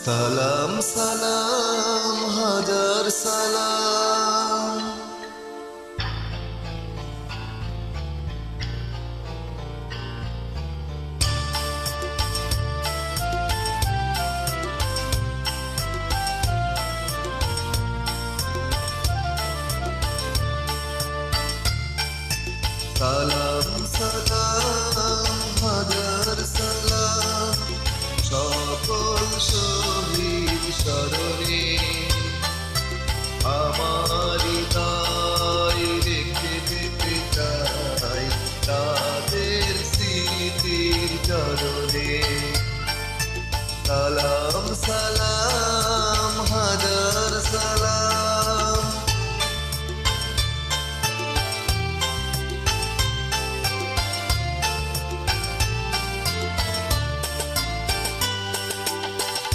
সালাম সালাম হাজার সালাম। সালাম সালাম হাজার সালাম সকল শহীদ স্মরণে আমার হৃদয় রেখে যেতে চাই তাদের স্মৃতির চরণে। সালাম সালাম হাজার সালাম।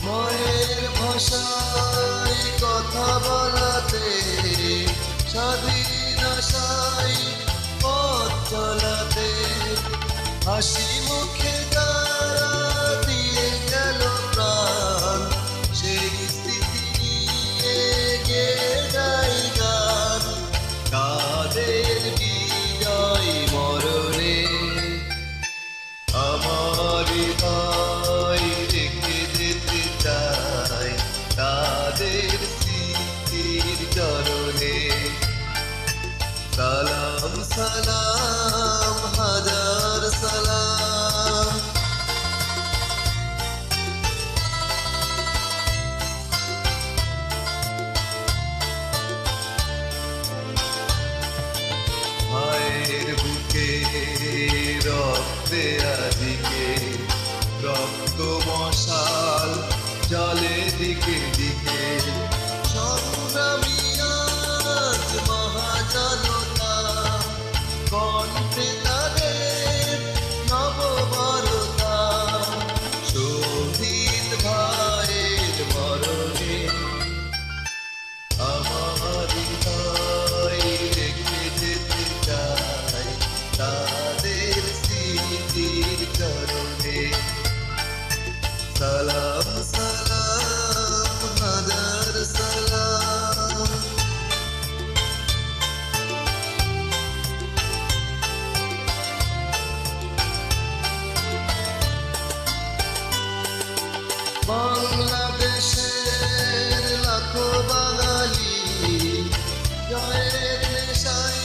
মায়ের ভাষায় কথা বলাতে স্বাধীন আশায় পথ চলাতে হাসি মুখে তারা দিয়ে গেল প্রাণ। সেই স্মৃতি নিয়ে গেয়ে যাই গান তাদের বিজয় মরণে। আমার হৃদয় রেখে যেতে চাই তাদের স্মৃতির চরণে। সালাম সালাম হাজার সালাম। মায়ের বুকে রক্তে আদিকে রক্ত মশাল জলে দিকে দিকে সংগ্রামী আজ মহাজনতা কণ্ঠে তাদের নববরতা। শহীদ ভাইয়ের মরণে আমার হৃদয় রেখে যেতে চাই তাদের স্মৃতির চরণে। সালাম সালাম হাজার সালাম। বাংলাদেশের লাখো বাঙালি জয়ের নেশায়